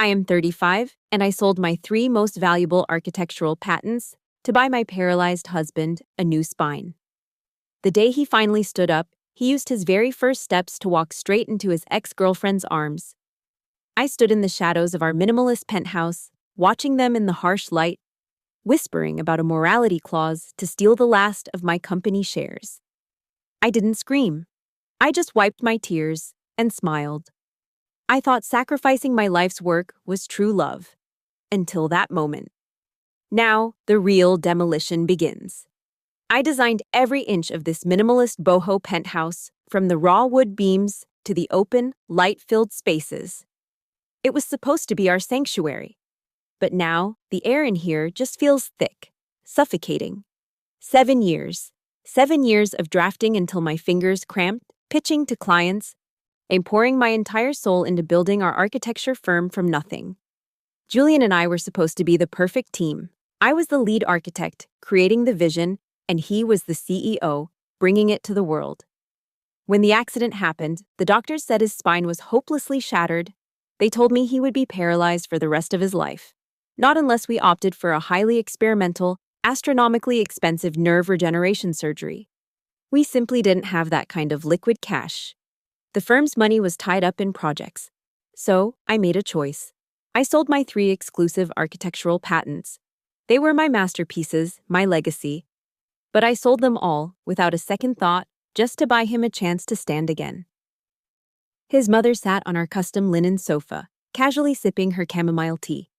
I am 35, and I sold my three most valuable architectural patents to buy my paralyzed husband a new spine. The day he finally stood up, he used his very first steps to walk straight into his ex-girlfriend's arms. I stood in the shadows of our minimalist penthouse, watching them in the harsh light, whispering about a morality clause to steal the last of my company shares. I didn't scream. I just wiped my tears and smiled. I thought sacrificing my life's work was true love. Until that moment. Now, the real demolition begins. I designed every inch of this minimalist boho penthouse, from the raw wood beams to the open, light-filled spaces. It was supposed to be our sanctuary. But now, the air in here just feels thick, suffocating. 7 years. 7 years of drafting until my fingers cramped, pitching to clients, and pouring my entire soul into building our architecture firm from nothing. Julian and I were supposed to be the perfect team. I was the lead architect, creating the vision, and he was the CEO, bringing it to the world. When the accident happened, the doctors said his spine was hopelessly shattered. They told me he would be paralyzed for the rest of his life. Not unless we opted for a highly experimental, astronomically expensive nerve regeneration surgery. We simply didn't have that kind of liquid cash. The firm's money was tied up in projects. So, I made a choice. I sold my 3 exclusive architectural patents. They were my masterpieces, my legacy. But I sold them all, without a second thought, just to buy him a chance to stand again. His mother sat on our custom linen sofa, casually sipping her chamomile tea.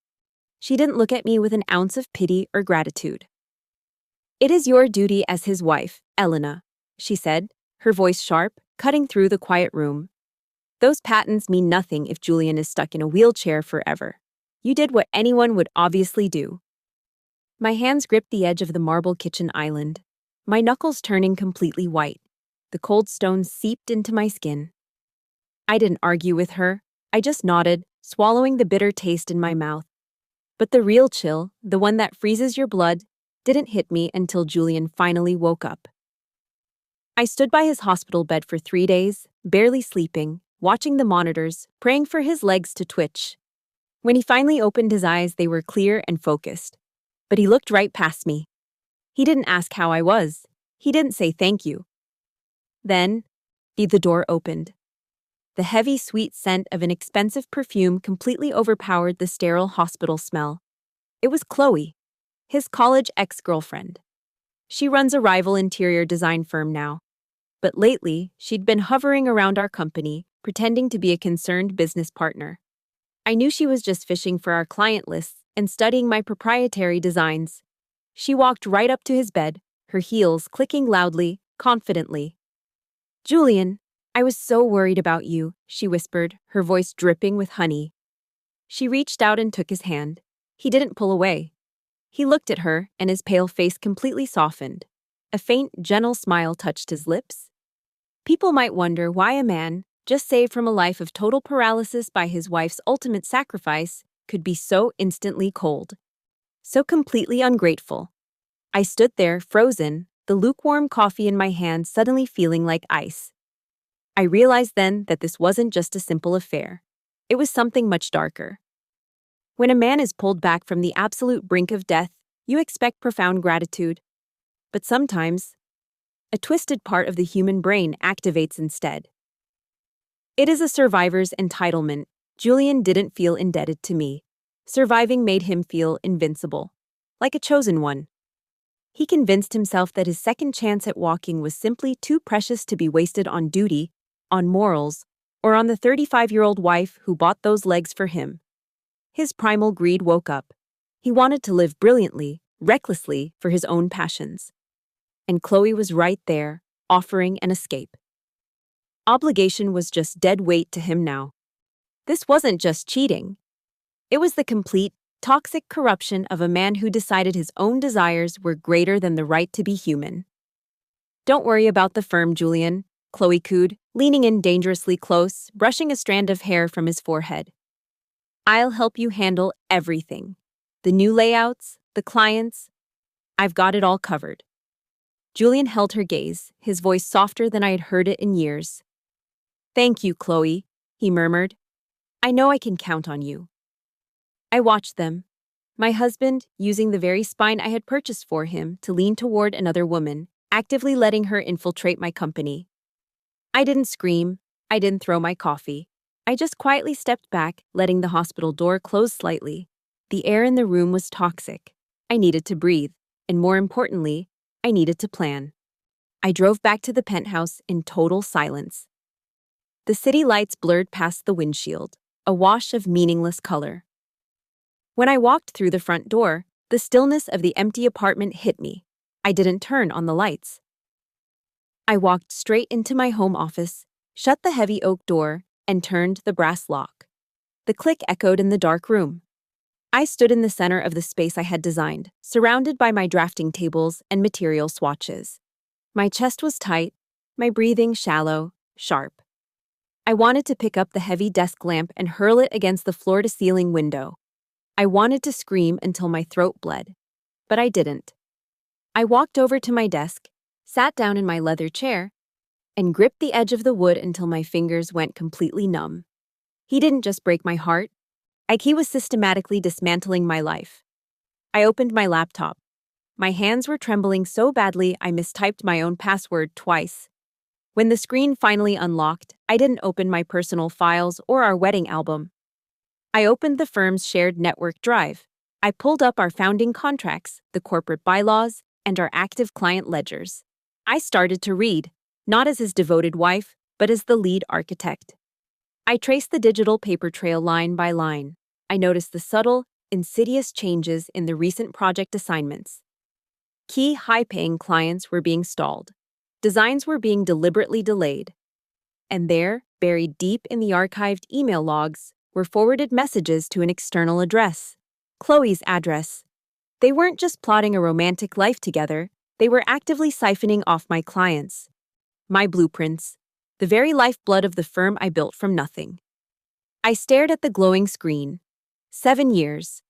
She didn't look at me with an ounce of pity or gratitude. "It is your duty as his wife, Elena," she said, her voice sharp, cutting through the quiet room. "Those patents mean nothing if Julian is stuck in a wheelchair forever. You did what anyone would obviously do." My hands gripped the edge of the marble kitchen island, my knuckles turning completely white. The cold stones seeped into my skin. I didn't argue with her. I just nodded, swallowing the bitter taste in my mouth. But the real chill, the one that freezes your blood, didn't hit me until Julian finally woke up. I stood by his hospital bed for 3 days, barely sleeping, watching the monitors, praying for his legs to twitch. When he finally opened his eyes, they were clear and focused. But he looked right past me. He didn't ask how I was. He didn't say thank you. Then, the door opened. The heavy, sweet scent of an expensive perfume completely overpowered the sterile hospital smell. It was Chloe, his college ex-girlfriend. She runs a rival interior design firm now. But lately, she'd been hovering around our company, pretending to be a concerned business partner. I knew she was just fishing for our client lists and studying my proprietary designs. She walked right up to his bed, her heels clicking loudly, confidently. "Julian, I was so worried about you," she whispered, her voice dripping with honey. She reached out and took his hand. He didn't pull away. He looked at her, and his pale face completely softened. A faint, gentle smile touched his lips. People might wonder why a man, just saved from a life of total paralysis by his wife's ultimate sacrifice, could be so instantly cold. So completely ungrateful. I stood there, frozen, the lukewarm coffee in my hand suddenly feeling like ice. I realized then that this wasn't just a simple affair. It was something much darker. When a man is pulled back from the absolute brink of death, you expect profound gratitude. But sometimes, a twisted part of the human brain activates instead. It is a survivor's entitlement. Julian didn't feel indebted to me. Surviving made him feel invincible, like a chosen one. He convinced himself that his second chance at walking was simply too precious to be wasted on duty, on morals, or on the 35-year-old wife who bought those legs for him. His primal greed woke up. He wanted to live brilliantly, recklessly, for his own passions. And Chloe was right there, offering an escape. Obligation was just dead weight to him now. This wasn't just cheating. It was the complete, toxic corruption of a man who decided his own desires were greater than the right to be human. "Don't worry about the firm, Julian," Chloe cooed, leaning in dangerously close, brushing a strand of hair from his forehead. "I'll help you handle everything. The new layouts, the clients. I've got it all covered." Julian held her gaze, his voice softer than I had heard it in years. "Thank you, Chloe," he murmured. "I know I can count on you." I watched them. My husband, using the very spine I had purchased for him to lean toward another woman, actively letting her infiltrate my company. I didn't scream. I didn't throw my coffee. I just quietly stepped back, letting the hospital door close slightly. The air in the room was toxic. I needed to breathe, and more importantly, I needed to plan. I drove back to the penthouse in total silence. The city lights blurred past the windshield, a wash of meaningless color. When I walked through the front door, the stillness of the empty apartment hit me. I didn't turn on the lights. I walked straight into my home office, shut the heavy oak door, and turned the brass lock. The click echoed in the dark room. I stood in the center of the space I had designed, surrounded by my drafting tables and material swatches. My chest was tight, my breathing shallow, sharp. I wanted to pick up the heavy desk lamp and hurl it against the floor-to-ceiling window. I wanted to scream until my throat bled, but I didn't. I walked over to my desk, sat down in my leather chair, and gripped the edge of the wood until my fingers went completely numb. He didn't just break my heart. He was systematically dismantling my life. I opened my laptop. My hands were trembling so badly I mistyped my own password twice. When the screen finally unlocked, I didn't open my personal files or our wedding album. I opened the firm's shared network drive. I pulled up our founding contracts, the corporate bylaws, and our active client ledgers. I started to read, not as his devoted wife, but as the lead architect. I traced the digital paper trail line by line. I noticed the subtle, insidious changes in the recent project assignments. Key high-paying clients were being stalled. Designs were being deliberately delayed. And there, buried deep in the archived email logs, were forwarded messages to an external address, Chloe's address. They weren't just plotting a romantic life together, they were actively siphoning off my clients, my blueprints, the very lifeblood of the firm I built from nothing. I stared at the glowing screen. 7 years.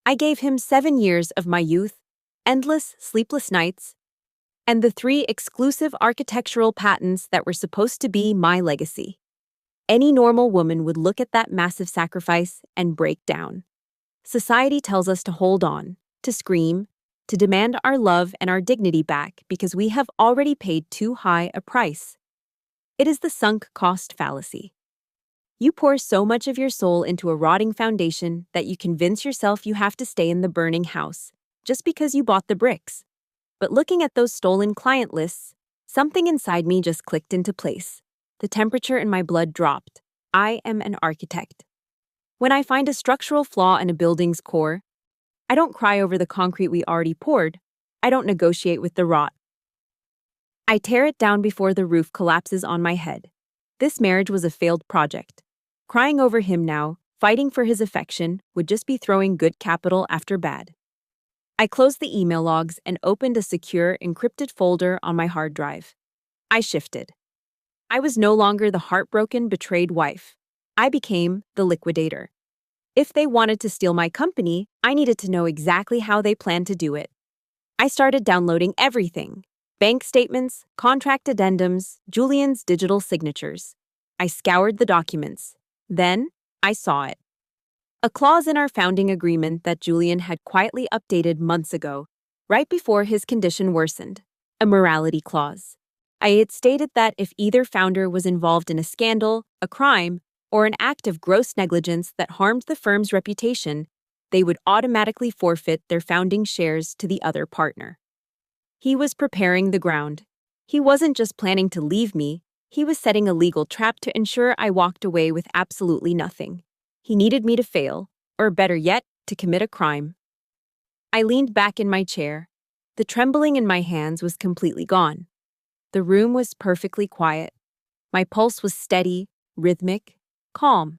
I gave him 7 years of my youth, endless, sleepless nights, and the 3 exclusive architectural patents that were supposed to be my legacy. Any normal woman would look at that massive sacrifice and break down. Society tells us to hold on, to scream, to demand our love and our dignity back because we have already paid too high a price. It is the sunk cost fallacy. You pour so much of your soul into a rotting foundation that you convince yourself you have to stay in the burning house just because you bought the bricks. But looking at those stolen client lists, something inside me just clicked into place. The temperature in my blood dropped. I am an architect. When I find a structural flaw in a building's core, I don't cry over the concrete we already poured. I don't negotiate with the rot. I tear it down before the roof collapses on my head. This marriage was a failed project. Crying over him now, fighting for his affection, would just be throwing good capital after bad. I closed the email logs and opened a secure, encrypted folder on my hard drive. I shifted. I was no longer the heartbroken, betrayed wife. I became the liquidator. If they wanted to steal my company, I needed to know exactly how they planned to do it. I started downloading everything: bank statements, contract addendums, Julian's digital signatures. I scoured the documents. Then, I saw it. A clause in our founding agreement that Julian had quietly updated months ago, right before his condition worsened. A morality clause. I had stated that if either founder was involved in a scandal, a crime, or an act of gross negligence that harmed the firm's reputation, they would automatically forfeit their founding shares to the other partner. He was preparing the ground. He wasn't just planning to leave me, he was setting a legal trap to ensure I walked away with absolutely nothing. He needed me to fail, or better yet, to commit a crime. I leaned back in my chair. The trembling in my hands was completely gone. The room was perfectly quiet. My pulse was steady, rhythmic, calm.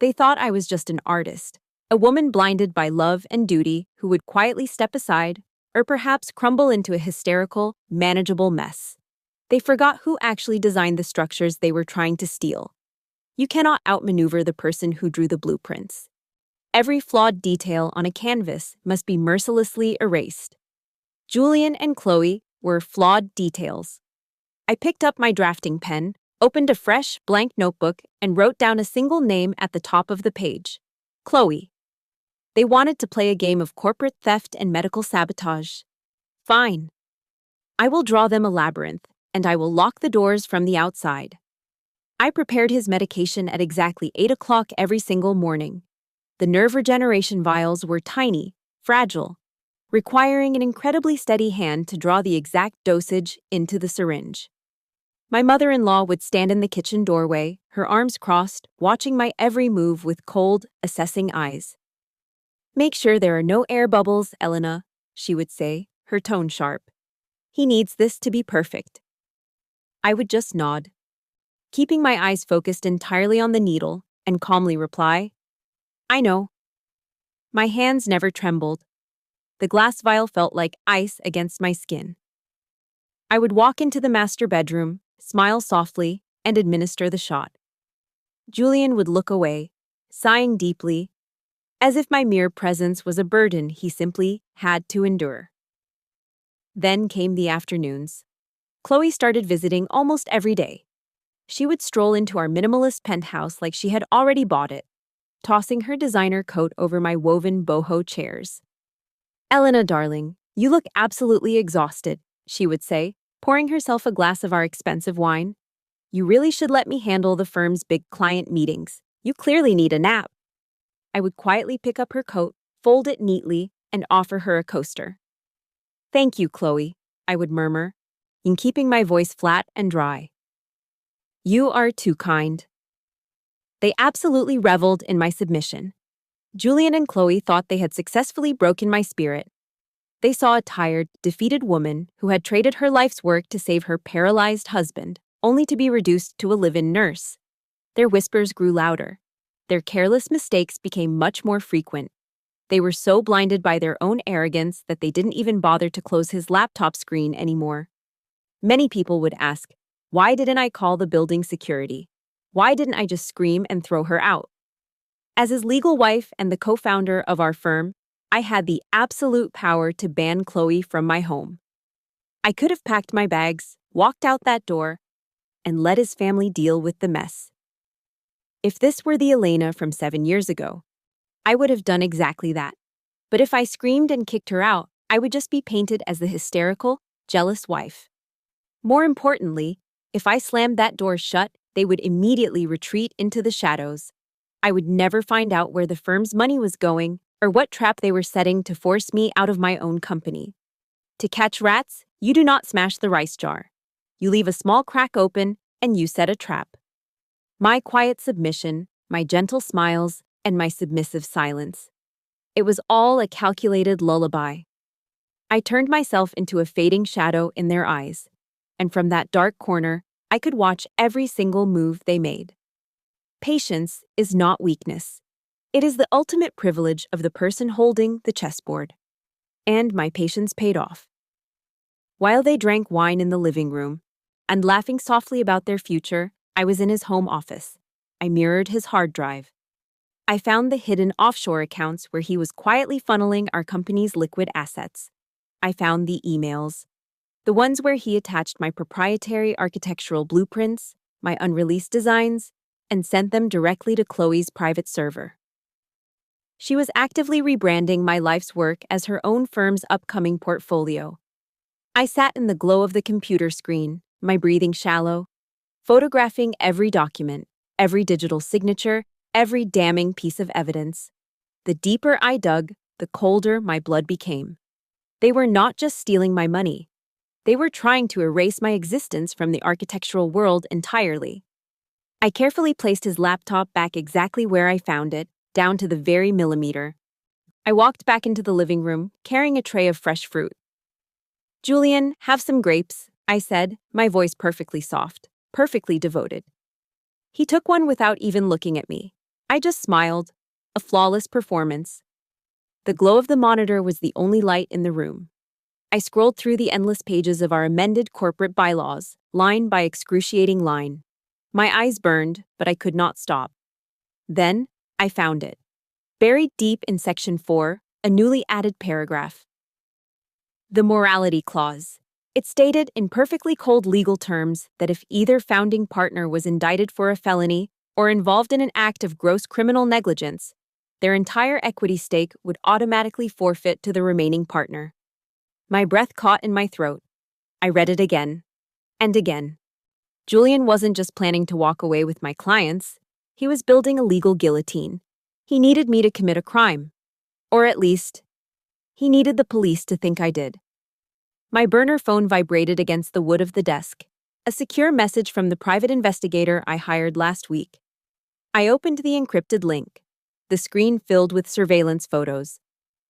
They thought I was just an artist, a woman blinded by love and duty who would quietly step aside, or perhaps crumble into a hysterical, manageable mess. They forgot who actually designed the structures they were trying to steal. You cannot outmaneuver the person who drew the blueprints. Every flawed detail on a canvas must be mercilessly erased. Julian and Chloe were flawed details. I picked up my drafting pen, opened a fresh, blank notebook, and wrote down a single name at the top of the page: Chloe. They wanted to play a game of corporate theft and medical sabotage. Fine. I will draw them a labyrinth, and I will lock the doors from the outside. I prepared his medication at exactly 8 o'clock every single morning. The nerve regeneration vials were tiny, fragile, requiring an incredibly steady hand to draw the exact dosage into the syringe. My mother-in-law would stand in the kitchen doorway, her arms crossed, watching my every move with cold, assessing eyes. "Make sure there are no air bubbles, Elena," she would say, her tone sharp. "He needs this to be perfect." I would just nod, keeping my eyes focused entirely on the needle, and calmly reply, "I know." My hands never trembled. The glass vial felt like ice against my skin. I would walk into the master bedroom, smile softly, and administer the shot. Julian would look away, sighing deeply, as if my mere presence was a burden he simply had to endure. Then came the afternoons. Chloe started visiting almost every day. She would stroll into our minimalist penthouse like she had already bought it, tossing her designer coat over my woven boho chairs. "Elena, darling, you look absolutely exhausted," she would say, pouring herself a glass of our expensive wine. "You really should let me handle the firm's big client meetings. You clearly need a nap." I would quietly pick up her coat, fold it neatly, and offer her a coaster. "Thank you, Chloe," I would murmur, in keeping my voice flat and dry. "You are too kind." They absolutely reveled in my submission. Julian and Chloe thought they had successfully broken my spirit. They saw a tired, defeated woman who had traded her life's work to save her paralyzed husband, only to be reduced to a live-in nurse. Their whispers grew louder. Their careless mistakes became much more frequent. They were so blinded by their own arrogance that they didn't even bother to close his laptop screen anymore. Many people would ask, why didn't I call the building security? Why didn't I just scream and throw her out? As his legal wife and the co-founder of our firm, I had the absolute power to ban Chloe from my home. I could have packed my bags, walked out that door, and let his family deal with the mess. If this were the Elena from 7 years ago, I would have done exactly that. But if I screamed and kicked her out, I would just be painted as the hysterical, jealous wife. More importantly, if I slammed that door shut, they would immediately retreat into the shadows. I would never find out where the firm's money was going or what trap they were setting to force me out of my own company. To catch rats, you do not smash the rice jar. You leave a small crack open and you set a trap. My quiet submission, my gentle smiles, and my submissive silence. It was all a calculated lullaby. I turned myself into a fading shadow in their eyes, and from that dark corner, I could watch every single move they made. Patience is not weakness. It is the ultimate privilege of the person holding the chessboard. And my patience paid off. While they drank wine in the living room and laughing softly about their future, I was in his home office. I mirrored his hard drive. I found the hidden offshore accounts where he was quietly funneling our company's liquid assets. I found the emails, the ones where he attached my proprietary architectural blueprints, my unreleased designs, and sent them directly to Chloe's private server. She was actively rebranding my life's work as her own firm's upcoming portfolio. I sat in the glow of the computer screen, my breathing shallow, photographing every document, every digital signature, every damning piece of evidence. The deeper I dug, the colder my blood became. They were not just stealing my money. They were trying to erase my existence from the architectural world entirely. I carefully placed his laptop back exactly where I found it, down to the very millimeter. I walked back into the living room, carrying a tray of fresh fruit. "Julian, have some grapes," I said, my voice perfectly soft, perfectly devoted. He took one without even looking at me. I just smiled, a flawless performance. The glow of the monitor was the only light in the room. I scrolled through the endless pages of our amended corporate bylaws, line by excruciating line. My eyes burned, but I could not stop. Then, I found it. Buried deep in Section 4, a newly added paragraph. The morality clause. It stated in perfectly cold legal terms that if either founding partner was indicted for a felony or involved in an act of gross criminal negligence, their entire equity stake would automatically forfeit to the remaining partner. My breath caught in my throat. I read it again and again. Julian wasn't just planning to walk away with my clients, he was building a legal guillotine. He needed me to commit a crime. Or at least, he needed the police to think I did. My burner phone vibrated against the wood of the desk, a secure message from the private investigator I hired last week. I opened the encrypted link, the screen filled with surveillance photos.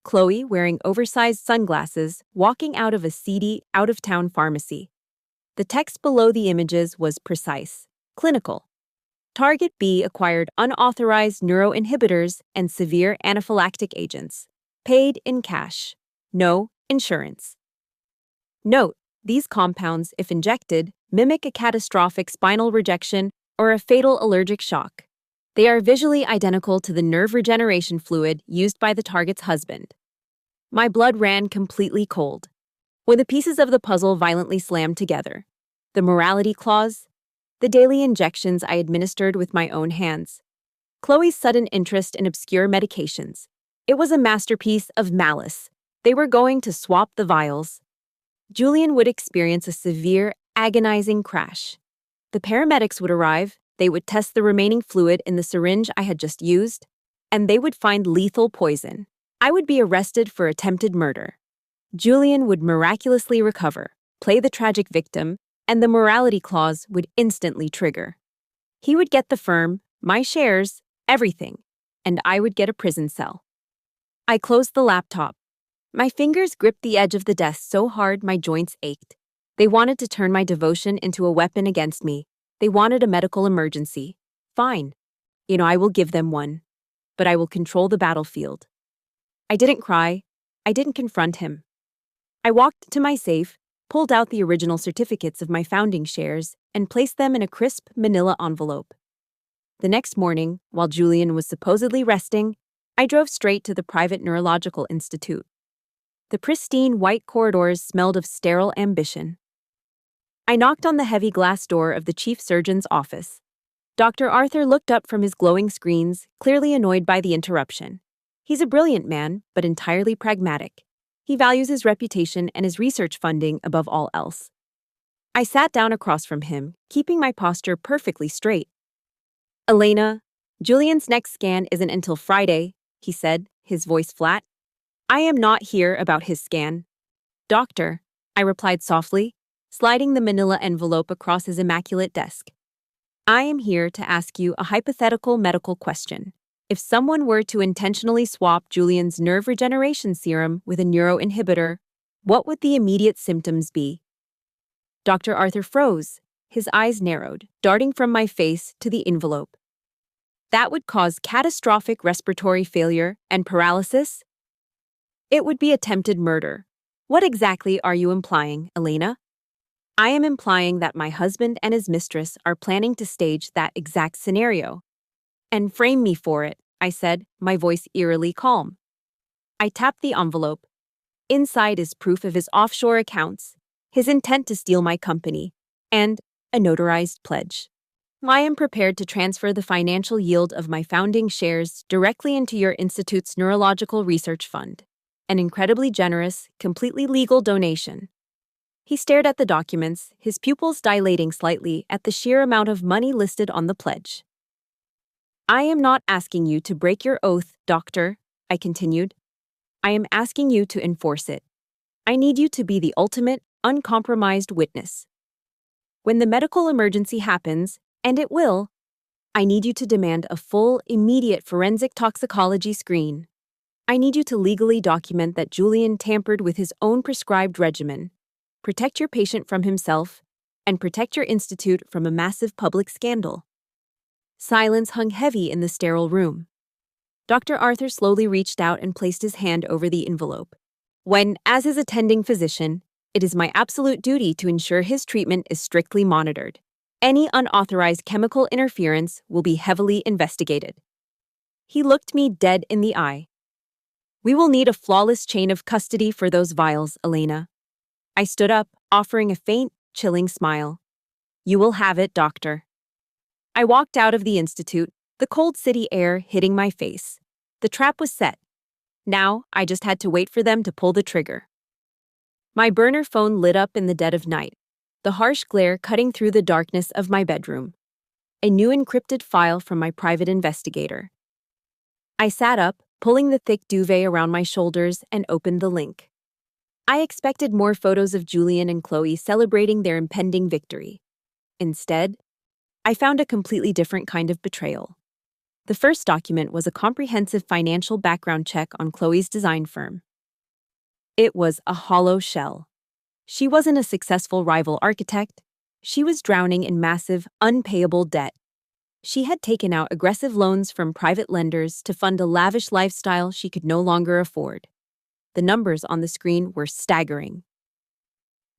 Chloe, wearing oversized sunglasses, walking out of a seedy, out-of-town pharmacy. The text below the images was precise, clinical. Target B acquired unauthorized neuroinhibitors and severe anaphylactic agents. Paid in cash. No insurance. Note, these compounds, if injected, mimic a catastrophic spinal rejection or a fatal allergic shock. They are visually identical to the nerve regeneration fluid used by the target's husband. My blood ran completely cold. When the pieces of the puzzle violently slammed together, the morality clause, the daily injections I administered with my own hands, Chloe's sudden interest in obscure medications. It was a masterpiece of malice. They were going to swap the vials. Julian would experience a severe, agonizing crash. The paramedics would arrive, they would test the remaining fluid in the syringe I had just used, and they would find lethal poison. I would be arrested for attempted murder. Julian would miraculously recover, play the tragic victim, and the morality clause would instantly trigger. He would get the firm, my shares, everything, and I would get a prison cell. I closed the laptop. My fingers gripped the edge of the desk so hard my joints ached. They wanted to turn my devotion into a weapon against me. They wanted a medical emergency. Fine. I will give them one. But I will control the battlefield. I didn't cry. I didn't confront him. I walked to my safe, pulled out the original certificates of my founding shares, and placed them in a crisp manila envelope. The next morning, while Julian was supposedly resting, I drove straight to the private neurological institute. The pristine white corridors smelled of sterile ambition. I knocked on the heavy glass door of the chief surgeon's office. Dr. Arthur looked up from his glowing screens, clearly annoyed by the interruption. He's a brilliant man, but entirely pragmatic. He values his reputation and his research funding above all else. I sat down across from him, keeping my posture perfectly straight. "Elena, Julian's next scan isn't until Friday," he said, his voice flat. "I am not here about his scan." "Doctor," I replied softly, sliding the manila envelope across his immaculate desk. "I am here to ask you a hypothetical medical question. If someone were to intentionally swap Julian's nerve regeneration serum with a neuroinhibitor, what would the immediate symptoms be?" Dr. Arthur froze, his eyes narrowed, darting from my face to the envelope. "That would cause catastrophic respiratory failure and paralysis?" "It would be attempted murder. What exactly are you implying, Elena?" "I am implying that my husband and his mistress are planning to stage that exact scenario. And frame me for it," I said, my voice eerily calm. I tapped the envelope. Inside is proof of his offshore accounts, his intent to steal my company, and a notarized pledge. I am prepared to transfer the financial yield of my founding shares directly into your institute's neurological research fund. An incredibly generous, completely legal donation. He stared at the documents, his pupils dilating slightly at the sheer amount of money listed on the pledge. "I am not asking you to break your oath, doctor," I continued. "I am asking you to enforce it. I need you to be the ultimate, uncompromised witness. When the medical emergency happens, and it will, I need you to demand a full, immediate forensic toxicology screen. I need you to legally document that Julian tampered with his own prescribed regimen. Protect your patient from himself, and protect your institute from a massive public scandal." Silence hung heavy in the sterile room. Dr. Arthur slowly reached out and placed his hand over the envelope. "When, as his attending physician, it is my absolute duty to ensure his treatment is strictly monitored. Any unauthorized chemical interference will be heavily investigated." He looked me dead in the eye. "We will need a flawless chain of custody for those vials, Elena." I stood up, offering a faint, chilling smile. "You will have it, doctor." I walked out of the institute, the cold city air hitting my face. The trap was set. Now, I just had to wait for them to pull the trigger. My burner phone lit up in the dead of night, the harsh glare cutting through the darkness of my bedroom. A new encrypted file from my private investigator. I sat up, pulling the thick duvet around my shoulders, and opened the link. I expected more photos of Julian and Chloe celebrating their impending victory. Instead, I found a completely different kind of betrayal. The first document was a comprehensive financial background check on Chloe's design firm. It was a hollow shell. She wasn't a successful rival architect. She was drowning in massive, unpayable debt. She had taken out aggressive loans from private lenders to fund a lavish lifestyle she could no longer afford. The numbers on the screen were staggering.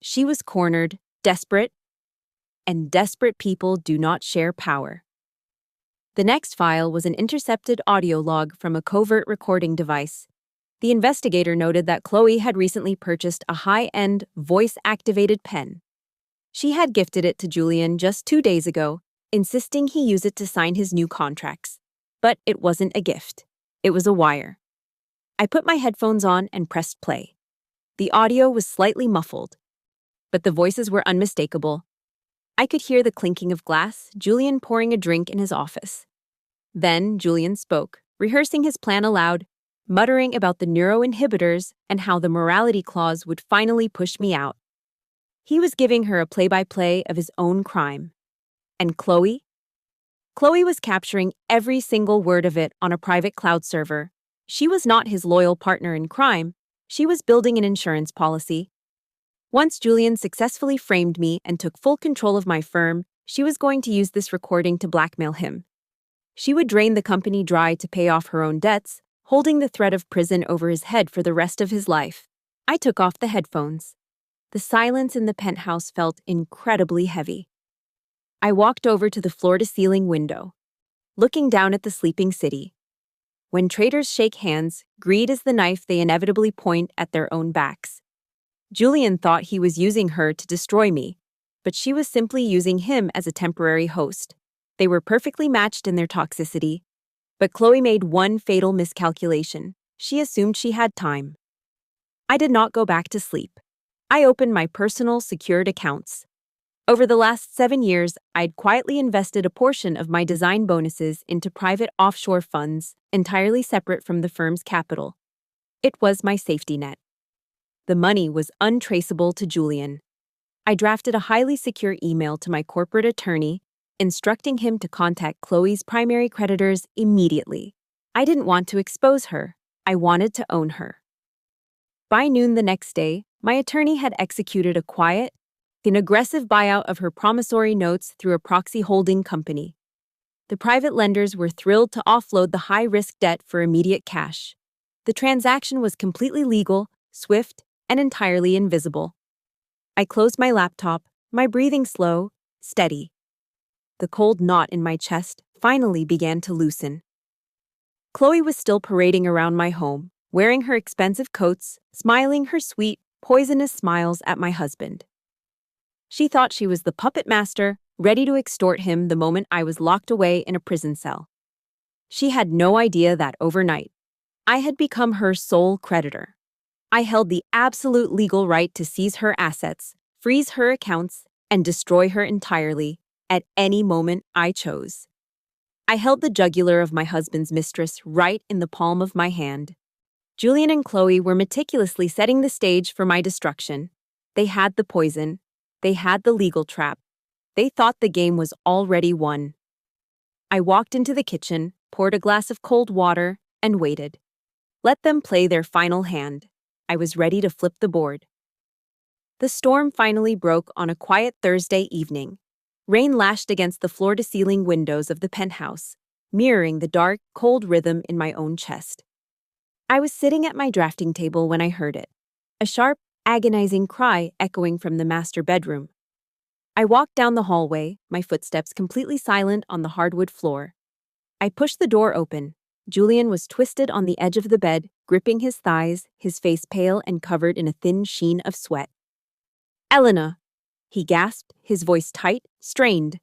She was cornered, desperate, and desperate people do not share power. The next file was an intercepted audio log from a covert recording device. The investigator noted that Chloe had recently purchased a high-end, voice-activated pen. She had gifted it to Julian just 2 days ago, insisting he use it to sign his new contracts. But it wasn't a gift. It was a wire. I put my headphones on and pressed play. The audio was slightly muffled, but the voices were unmistakable. I could hear the clinking of glass, Julian pouring a drink in his office. Then Julian spoke, rehearsing his plan aloud, muttering about the neuroinhibitors and how the morality clause would finally push me out. He was giving her a play-by-play of his own crime. And Chloe? Chloe was capturing every single word of it on a private cloud server. She was not his loyal partner in crime. She was building an insurance policy. Once Julian successfully framed me and took full control of my firm, she was going to use this recording to blackmail him. She would drain the company dry to pay off her own debts, holding the threat of prison over his head for the rest of his life. I took off the headphones. The silence in the penthouse felt incredibly heavy. I walked over to the floor-to-ceiling window, looking down at the sleeping city. When traitors shake hands, greed is the knife they inevitably point at their own backs. Julian thought he was using her to destroy me, but she was simply using him as a temporary host. They were perfectly matched in their toxicity, but Chloe made one fatal miscalculation. She assumed she had time. I did not go back to sleep. I opened my personal secured accounts. Over the last 7 years, I'd quietly invested a portion of my design bonuses into private offshore funds, entirely separate from the firm's capital. It was my safety net. The money was untraceable to Julian. I drafted a highly secure email to my corporate attorney, instructing him to contact Chloe's primary creditors immediately. I didn't want to expose her. I wanted to own her. By noon the next day, my attorney had executed a quiet, an aggressive buyout of her promissory notes through a proxy holding company. The private lenders were thrilled to offload the high-risk debt for immediate cash. The transaction was completely legal, swift, and entirely invisible. I closed my laptop, my breathing slow, steady. The cold knot in my chest finally began to loosen. Chloe was still parading around my home, wearing her expensive coats, smiling her sweet, poisonous smiles at my husband. She thought she was the puppet master, ready to extort him the moment I was locked away in a prison cell. She had no idea that overnight, I had become her sole creditor. I held the absolute legal right to seize her assets, freeze her accounts, and destroy her entirely, at any moment I chose. I held the jugular of my husband's mistress right in the palm of my hand. Julian and Chloe were meticulously setting the stage for my destruction. They had the poison. They had the legal trap. They thought the game was already won. I walked into the kitchen, poured a glass of cold water, and waited. Let them play their final hand. I was ready to flip the board. The storm finally broke on a quiet Thursday evening. Rain lashed against the floor-to-ceiling windows of the penthouse, mirroring the dark, cold rhythm in my own chest. I was sitting at my drafting table when I heard it, a sharp, agonizing cry echoing from the master bedroom. I walked down the hallway, my footsteps completely silent on the hardwood floor. I pushed the door open. Julian was twisted on the edge of the bed, gripping his thighs, his face pale and covered in a thin sheen of sweat. "Elena," he gasped, his voice tight, strained.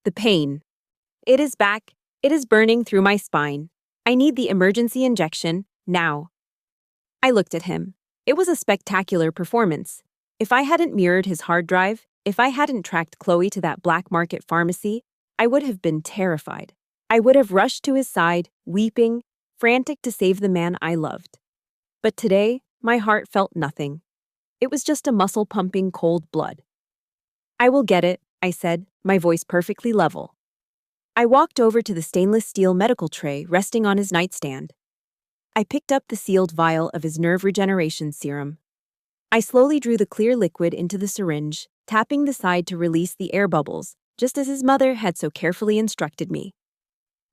"The pain. It is back. It is burning through my spine. I need the emergency injection, now. I looked at him. It was a spectacular performance. If I hadn't mirrored his hard drive, if I hadn't tracked Chloe to that black market pharmacy, I would have been terrified. I would have rushed to his side, weeping, frantic to save the man I loved. But today, my heart felt nothing. It was just a muscle-pumping cold blood. I will get it, I said, my voice perfectly level. I walked over to the stainless steel medical tray resting on his nightstand. I picked up the sealed vial of his nerve regeneration serum. I slowly drew the clear liquid into the syringe, tapping the side to release the air bubbles, just as his mother had so carefully instructed me.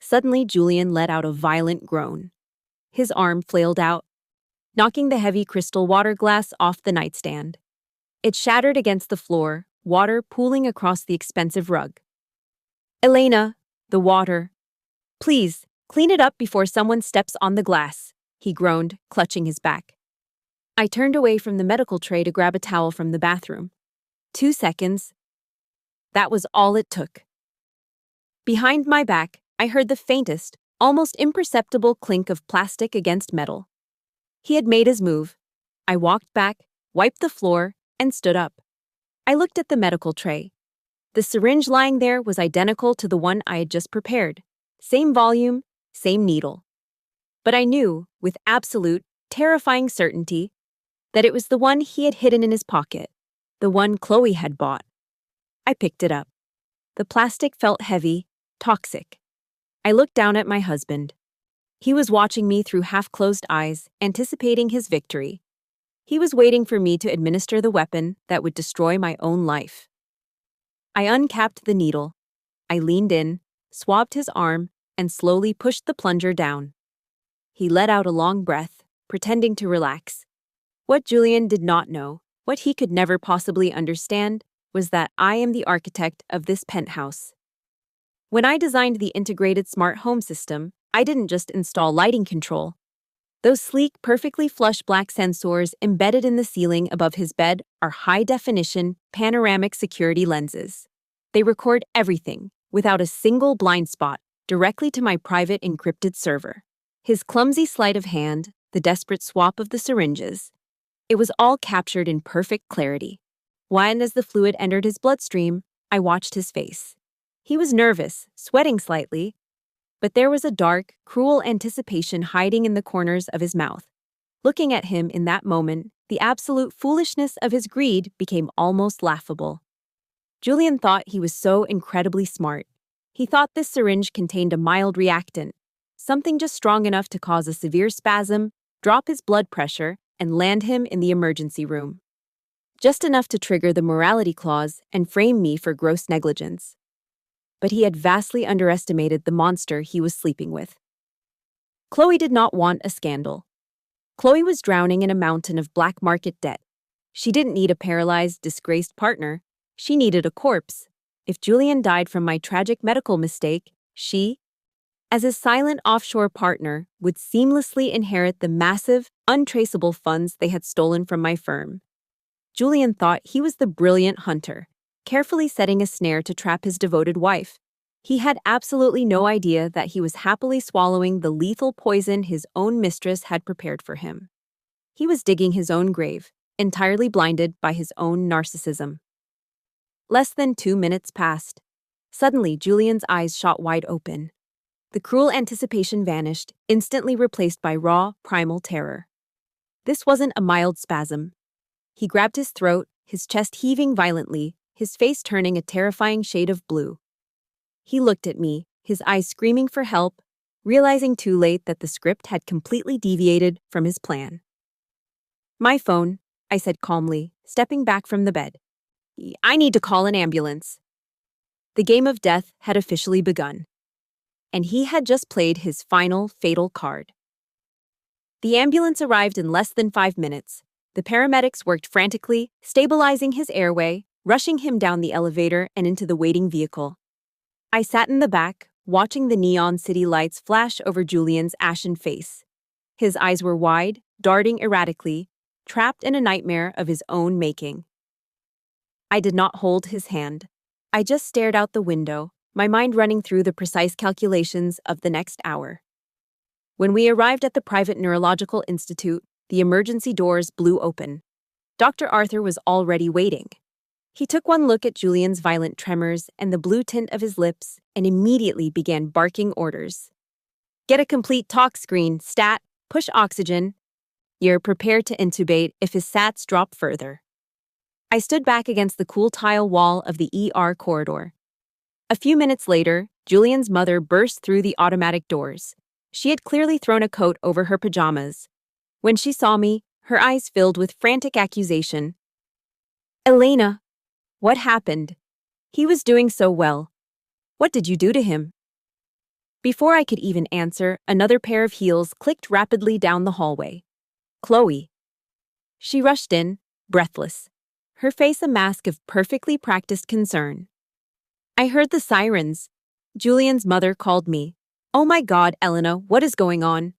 Suddenly, Julian let out a violent groan. His arm flailed out, knocking the heavy crystal water glass off the nightstand. It shattered against the floor, water pooling across the expensive rug. "Elena, the water. Please, clean it up before someone steps on the glass," he groaned, clutching his back. I turned away from the medical tray to grab a towel from the bathroom. 2 seconds. That was all it took. Behind my back, I heard the faintest, almost imperceptible clink of plastic against metal. He had made his move. I walked back, wiped the floor, and stood up. I looked at the medical tray. The syringe lying there was identical to the one I had just prepared. Same volume, same needle. But I knew, with absolute, terrifying certainty, that it was the one he had hidden in his pocket, the one Chloe had bought. I picked it up. The plastic felt heavy, toxic. I looked down at my husband. He was watching me through half-closed eyes, anticipating his victory. He was waiting for me to administer the weapon that would destroy my own life. I uncapped the needle. I leaned in, swabbed his arm, and slowly pushed the plunger down. He let out a long breath, pretending to relax. What Julian did not know, what he could never possibly understand, was that I am the architect of this penthouse. When I designed the integrated smart home system, I didn't just install lighting control. Those sleek, perfectly flush black sensors embedded in the ceiling above his bed are high-definition, panoramic security lenses. They record everything, without a single blind spot, directly to my private encrypted server. His clumsy sleight of hand, the desperate swap of the syringes, it was all captured in perfect clarity. When, as the fluid entered his bloodstream, I watched his face. He was nervous, sweating slightly, but there was a dark, cruel anticipation hiding in the corners of his mouth. Looking at him in that moment, the absolute foolishness of his greed became almost laughable. Julian thought he was so incredibly smart. He thought this syringe contained a mild reactant, something just strong enough to cause a severe spasm, drop his blood pressure, and land him in the emergency room. Just enough to trigger the morality clause and frame me for gross negligence. But he had vastly underestimated the monster he was sleeping with. Chloe did not want a scandal. Chloe was drowning in a mountain of black market debt. She didn't need a paralyzed, disgraced partner. She needed a corpse. If Julian died from my tragic medical mistake, she, as his silent offshore partner, would seamlessly inherit the massive, untraceable funds they had stolen from my firm. Julian thought he was the brilliant hunter, carefully setting a snare to trap his devoted wife. He had absolutely no idea that he was happily swallowing the lethal poison his own mistress had prepared for him. He was digging his own grave, entirely blinded by his own narcissism. Less than 2 minutes passed. Suddenly, Julian's eyes shot wide open. The cruel anticipation vanished, instantly replaced by raw, primal terror. This wasn't a mild spasm. He grabbed his throat, his chest heaving violently, his face turning a terrifying shade of blue. He looked at me, his eyes screaming for help, realizing too late that the script had completely deviated from his plan. "My phone," I said calmly, stepping back from the bed. "I need to call an ambulance." The game of death had officially begun. And he had just played his final, fatal card. The ambulance arrived in less than 5 minutes. The paramedics worked frantically, stabilizing his airway, rushing him down the elevator and into the waiting vehicle. I sat in the back, watching the neon city lights flash over Julian's ashen face. His eyes were wide, darting erratically, trapped in a nightmare of his own making. I did not hold his hand. I just stared out the window, my mind running through the precise calculations of the next hour. When we arrived at the private neurological institute, the emergency doors blew open. Dr. Arthur was already waiting. He took one look at Julian's violent tremors and the blue tint of his lips and immediately began barking orders. Get a complete talk screen, stat, push oxygen. You're prepared to intubate if his sats drop further. I stood back against the cool tile wall of the ER corridor. A few minutes later, Julian's mother burst through the automatic doors. She had clearly thrown a coat over her pajamas. When she saw me, her eyes filled with frantic accusation. Elena, what happened? He was doing so well. What did you do to him? Before I could even answer, another pair of heels clicked rapidly down the hallway. Chloe. She rushed in, breathless, her face a mask of perfectly practiced concern. I heard the sirens. Julian's mother called me. Oh my God, Elena, what is going on?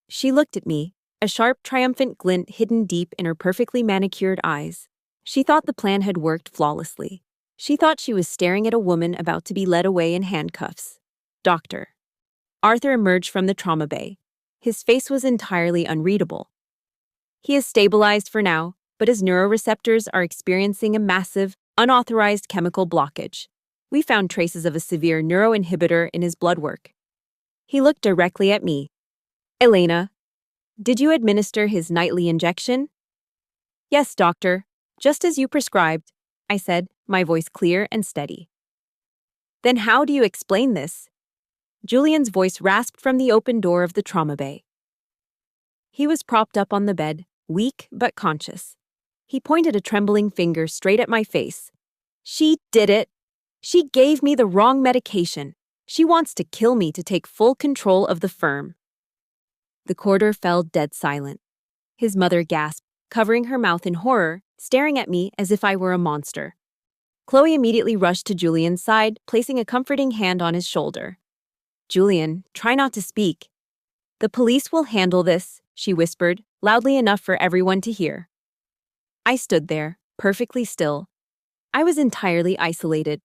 She looked at me, a sharp, triumphant glint hidden deep in her perfectly manicured eyes. She thought the plan had worked flawlessly. She thought she was staring at a woman about to be led away in handcuffs. Doctor. Arthur emerged from the trauma bay. His face was entirely unreadable. He is stabilized for now, but his neuroreceptors are experiencing a massive, unauthorized chemical blockage. We found traces of a severe neuroinhibitor in his blood work. He looked directly at me. Elena, did you administer his nightly injection? Yes, doctor, just as you prescribed, I said, my voice clear and steady. Then how do you explain this? Julian's voice rasped from the open door of the trauma bay. He was propped up on the bed, weak but conscious. He pointed a trembling finger straight at my face. She did it. She gave me the wrong medication. She wants to kill me to take full control of the firm. The corridor fell dead silent. His mother gasped, covering her mouth in horror, staring at me as if I were a monster. Chloe immediately rushed to Julian's side, placing a comforting hand on his shoulder. Julian, try not to speak. The police will handle this, she whispered, loudly enough for everyone to hear. I stood there, perfectly still. I was entirely isolated.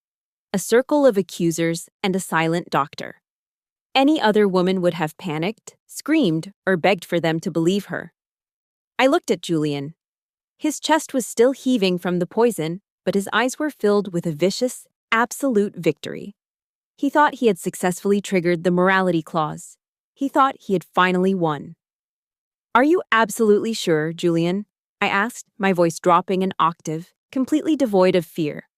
A circle of accusers and a silent doctor. Any other woman would have panicked, screamed, or begged for them to believe her. I looked at Julian. His chest was still heaving from the poison, but his eyes were filled with a vicious, absolute victory. He thought he had successfully triggered the morality clause. He thought he had finally won. Are you absolutely sure, Julian? I asked, my voice dropping an octave, completely devoid of fear.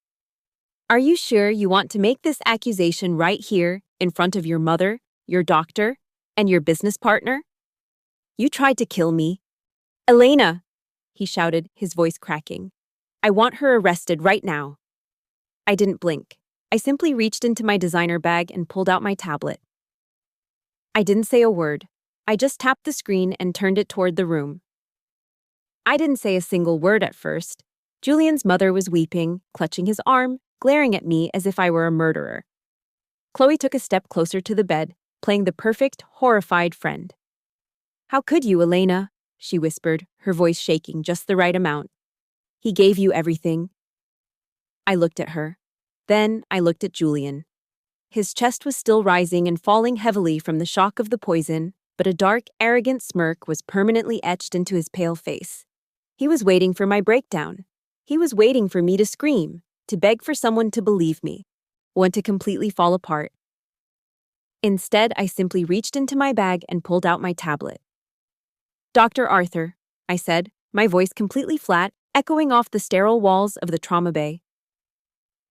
Are you sure you want to make this accusation right here, in front of your mother, your doctor, and your business partner? You tried to kill me. Elena, he shouted, his voice cracking. I want her arrested right now. I didn't blink. I simply reached into my designer bag and pulled out my tablet. I didn't say a word. I just tapped the screen and turned it toward the room. I didn't say a single word at first. Julian's mother was weeping, clutching his arm, glaring at me as if I were a murderer. Chloe took a step closer to the bed, playing the perfect, horrified friend. How could you, Elena? She whispered, her voice shaking just the right amount. He gave you everything. I looked at her. Then I looked at Julian. His chest was still rising and falling heavily from the shock of the poison, but a dark, arrogant smirk was permanently etched into his pale face. He was waiting for my breakdown. He was waiting for me to scream, to beg for someone to believe me, one to completely fall apart. Instead, I simply reached into my bag and pulled out my tablet. Dr. Arthur, I said, my voice completely flat, echoing off the sterile walls of the trauma bay.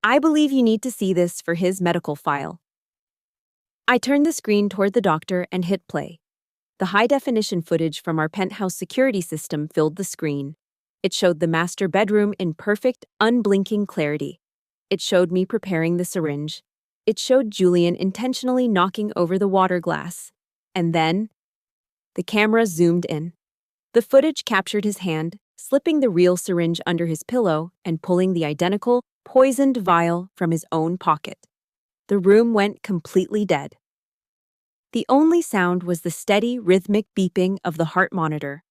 I believe you need to see this for his medical file. I turned the screen toward the doctor and hit play. The high-definition footage from our penthouse security system filled the screen. It showed the master bedroom in perfect, unblinking clarity. It showed me preparing the syringe. It showed Julian intentionally knocking over the water glass. And then, the camera zoomed in. The footage captured his hand, slipping the real syringe under his pillow and pulling the identical, poisoned vial from his own pocket. The room went completely dead. The only sound was the steady, rhythmic beeping of the heart monitor.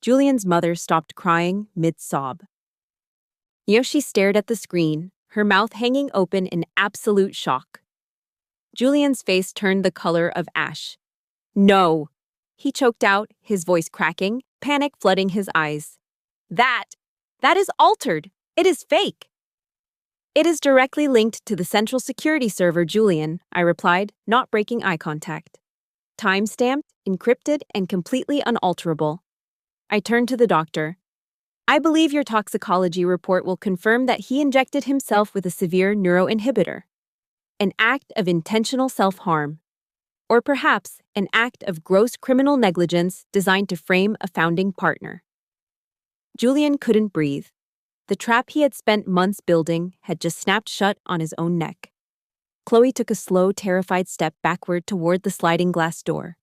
Julian's mother stopped crying mid-sob. Yoshi stared at the screen, her mouth hanging open in absolute shock. Julian's face turned the color of ash. No. He choked out, his voice cracking, panic flooding his eyes. That is altered. It is fake. It is directly linked to the central security server, Julian, I replied, not breaking eye contact. Time-stamped, encrypted, and completely unalterable. I turned to the doctor. I believe your toxicology report will confirm that he injected himself with a severe neuroinhibitor. An act of intentional self-harm. Or perhaps an act of gross criminal negligence designed to frame a founding partner. Julian couldn't breathe. The trap he had spent months building had just snapped shut on his own neck. Chloe took a slow, terrified step backward toward the sliding glass door.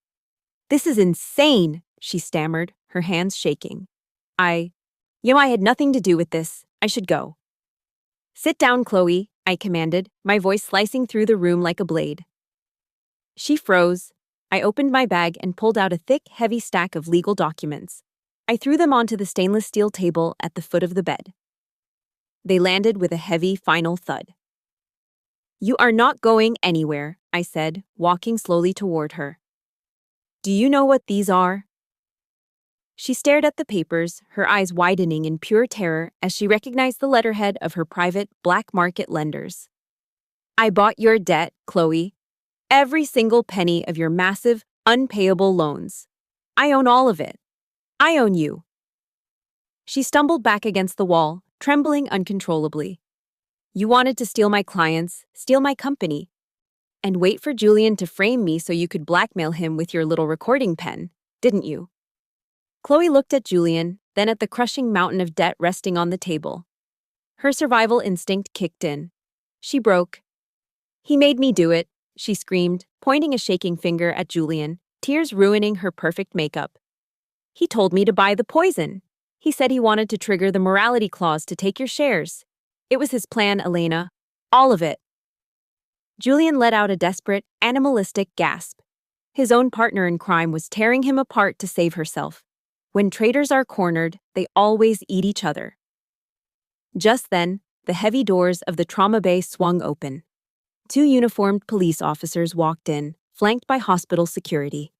This is insane, she stammered, her hands shaking. I had nothing to do with this. I should go. Sit down, Chloe, I commanded, my voice slicing through the room like a blade. She froze. I opened my bag and pulled out a thick, heavy stack of legal documents. I threw them onto the stainless steel table at the foot of the bed. They landed with a heavy, final thud. You are not going anywhere, I said, walking slowly toward her. Do you know what these are? She stared at the papers, her eyes widening in pure terror as she recognized the letterhead of her private black market lenders. I bought your debt, Chloe. Every single penny of your massive, unpayable loans. I own all of it. I own you. She stumbled back against the wall, trembling uncontrollably. You wanted to steal my clients, steal my company, and wait for Julian to frame me so you could blackmail him with your little recording pen, didn't you? Chloe looked at Julian, then at the crushing mountain of debt resting on the table. Her survival instinct kicked in. She broke. He made me do it, she screamed, pointing a shaking finger at Julian, tears ruining her perfect makeup. He told me to buy the poison. He said he wanted to trigger the morality clause to take your shares. It was his plan, Elena. All of it. Julian let out a desperate, animalistic gasp. His own partner in crime was tearing him apart to save herself. When traitors are cornered, they always eat each other. Just then, the heavy doors of the trauma bay swung open. 2 uniformed police officers walked in, flanked by hospital security.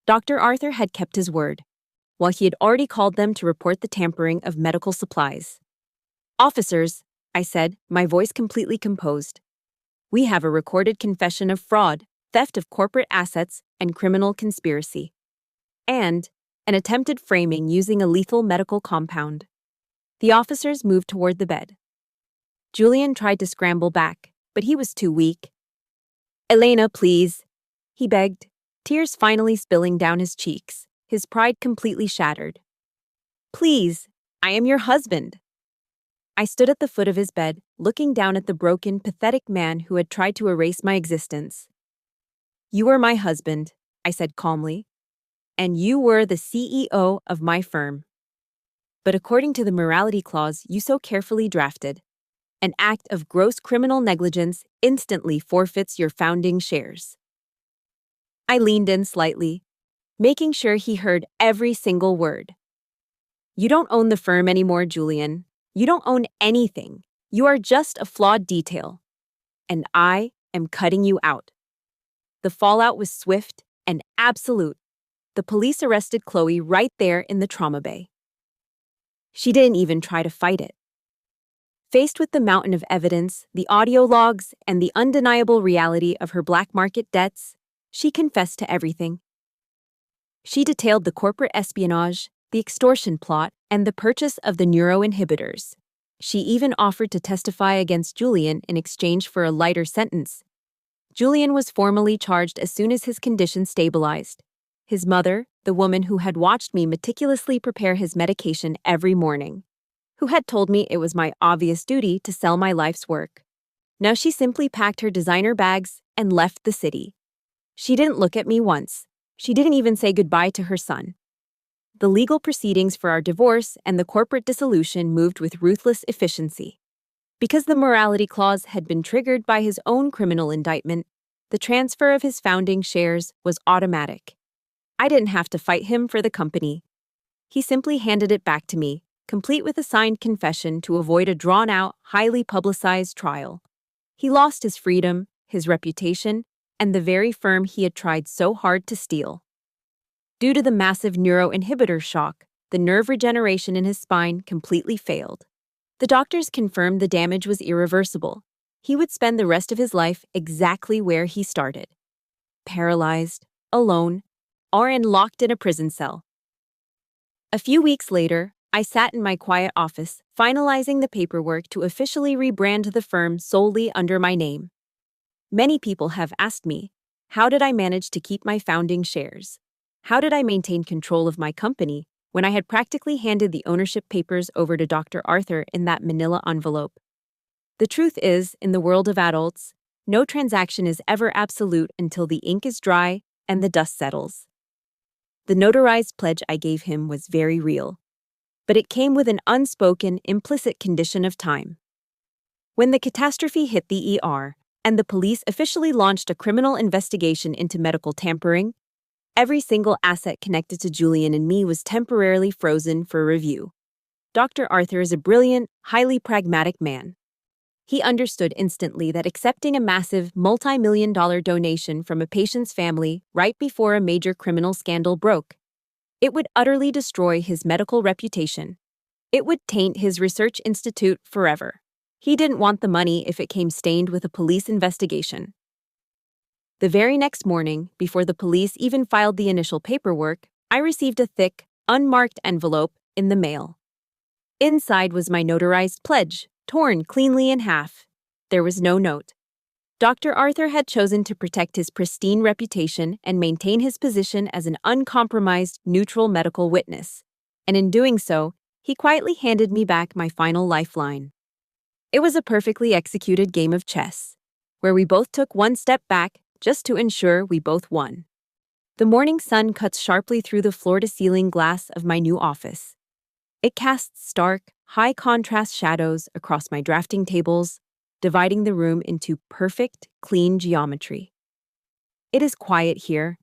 Dr. Arthur had kept his word, while he had already called them to report the tampering of medical supplies. Officers, I said, my voice completely composed. We have a recorded confession of fraud, theft of corporate assets, and criminal conspiracy. And an attempted framing using a lethal medical compound. The officers moved toward the bed. Julian tried to scramble back, but he was too weak. Elena, please, he begged, tears finally spilling down his cheeks, his pride completely shattered. Please, I am your husband. I stood at the foot of his bed, looking down at the broken, pathetic man who had tried to erase my existence. You are my husband, I said calmly, and you were the CEO of my firm. But according to the morality clause you so carefully drafted, an act of gross criminal negligence instantly forfeits your founding shares. I leaned in slightly, making sure he heard every single word. You don't own the firm anymore, Julian. You don't own anything. You are just a flawed detail. And I am cutting you out. The fallout was swift and absolute. The police arrested Chloe right there in the trauma bay. She didn't even try to fight it. Faced with the mountain of evidence, the audio logs, and the undeniable reality of her black market debts, she confessed to everything. She detailed the corporate espionage, the extortion plot, and the purchase of the neuroinhibitors. She even offered to testify against Julian in exchange for a lighter sentence. Julian was formally charged as soon as his condition stabilized. His mother, the woman who had watched me meticulously prepare his medication every morning, who had told me it was my obvious duty to sell my life's work. Now she simply packed her designer bags and left the city. She didn't look at me once. She didn't even say goodbye to her son. The legal proceedings for our divorce and the corporate dissolution moved with ruthless efficiency. Because the morality clause had been triggered by his own criminal indictment, the transfer of his founding shares was automatic. I didn't have to fight him for the company. He simply handed it back to me, complete with a signed confession to avoid a drawn-out, highly publicized trial. He lost his freedom, his reputation, and the very firm he had tried so hard to steal. Due to the massive neuroinhibitor shock, the nerve regeneration in his spine completely failed. The doctors confirmed the damage was irreversible. He would spend the rest of his life exactly where he started. Paralyzed, alone, or locked in a prison cell. A few weeks later, I sat in my quiet office, finalizing the paperwork to officially rebrand the firm solely under my name. Many people have asked me, how did I manage to keep my founding shares? How did I maintain control of my company when I had practically handed the ownership papers over to Dr. Arthur in that manila envelope? The truth is, in the world of adults, no transaction is ever absolute until the ink is dry and the dust settles. The notarized pledge I gave him was very real, but it came with an unspoken, implicit condition of time. When the catastrophe hit the ER and the police officially launched a criminal investigation into medical tampering, every single asset connected to Julian and me was temporarily frozen for review. Dr. Arthur is a brilliant, highly pragmatic man. He understood instantly that accepting a massive, multi-million-dollar donation from a patient's family right before a major criminal scandal broke, it would utterly destroy his medical reputation. It would taint his research institute forever. He didn't want the money if it came stained with a police investigation. The very next morning, before the police even filed the initial paperwork, I received a thick, unmarked envelope in the mail. Inside was my notarized pledge, torn cleanly in half. There was no note. Dr. Arthur had chosen to protect his pristine reputation and maintain his position as an uncompromised, neutral medical witness. And in doing so, he quietly handed me back my final lifeline. It was a perfectly executed game of chess, where we both took one step back just to ensure we both won. The morning sun cuts sharply through the floor-to-ceiling glass of my new office. It casts stark, high-contrast shadows across my drafting tables, dividing the room into perfect, clean geometry. It is quiet here,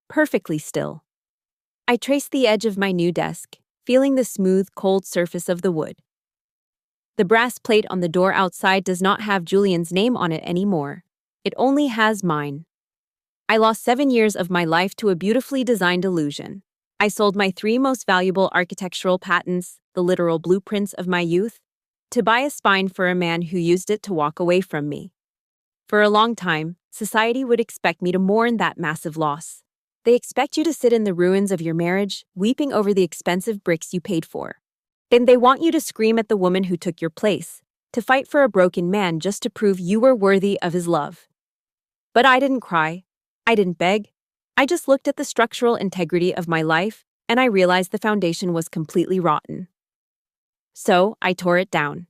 perfectly still. I trace the edge of my new desk, feeling the smooth, cold surface of the wood. The brass plate on the door outside does not have Julian's name on it anymore. It only has mine. I lost 7 years of my life to a beautifully designed illusion. I sold my 3 most valuable architectural patents, the literal blueprints of my youth, to buy a spine for a man who used it to walk away from me. For a long time, society would expect me to mourn that massive loss. They expect you to sit in the ruins of your marriage, weeping over the expensive bricks you paid for. Then they want you to scream at the woman who took your place, to fight for a broken man just to prove you were worthy of his love. But I didn't cry. I didn't beg. I just looked at the structural integrity of my life, and I realized the foundation was completely rotten. So I tore it down.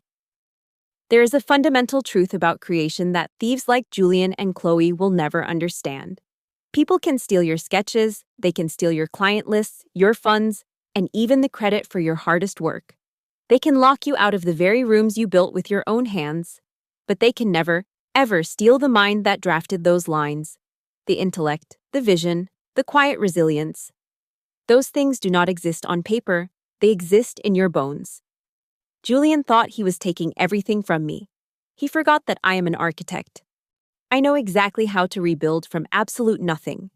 There is a fundamental truth about creation that thieves like Julian and Chloe will never understand. People can steal your sketches, they can steal your client lists, your funds, and even the credit for your hardest work. They can lock you out of the very rooms you built with your own hands, but they can never, ever steal the mind that drafted those lines, the intellect, the vision, the quiet resilience. Those things do not exist on paper, they exist in your bones. Julian thought he was taking everything from me. He forgot that I am an architect. I know exactly how to rebuild from absolute nothing.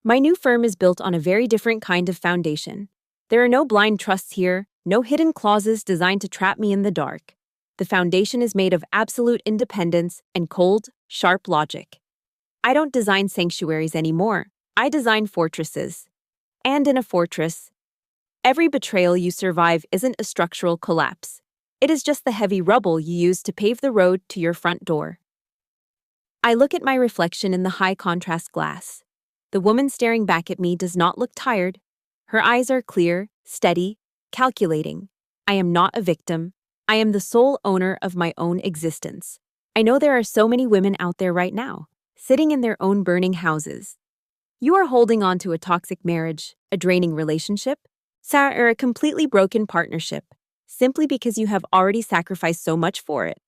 My new firm is built on a very different kind of foundation. There are no blind trusts here, no hidden clauses designed to trap me in the dark. The foundation is made of absolute independence and cold, sharp logic. I don't design sanctuaries anymore. I design fortresses. And in a fortress, every betrayal you survive isn't a structural collapse. It is just the heavy rubble you use to pave the road to your front door. I look at my reflection in the high-contrast glass. The woman staring back at me does not look tired. Her eyes are clear, steady, calculating. I am not a victim. I am the sole owner of my own existence. I know there are so many women out there right now, sitting in their own burning houses. You are holding on to a toxic marriage, a draining relationship, or a completely broken partnership, simply because you have already sacrificed so much for it.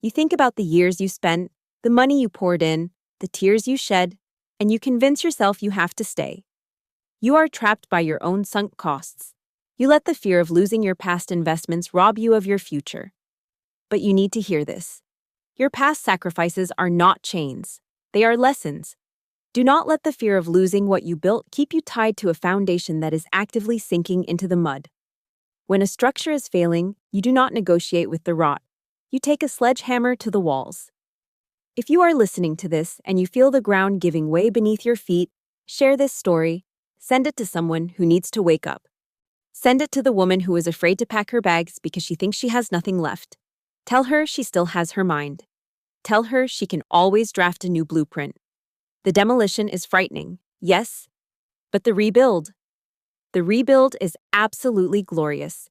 You think about the years you spent, the money you poured in, the tears you shed, and you convince yourself you have to stay. You are trapped by your own sunk costs. You let the fear of losing your past investments rob you of your future. But you need to hear this. Your past sacrifices are not chains. They are lessons. Do not let the fear of losing what you built keep you tied to a foundation that is actively sinking into the mud. When a structure is failing, you do not negotiate with the rot. You take a sledgehammer to the walls. If you are listening to this and you feel the ground giving way beneath your feet, share this story. Send it to someone who needs to wake up. Send it to the woman who is afraid to pack her bags because she thinks she has nothing left. Tell her she still has her mind. Tell her she can always draft a new blueprint. The demolition is frightening, yes, but the rebuild is absolutely glorious.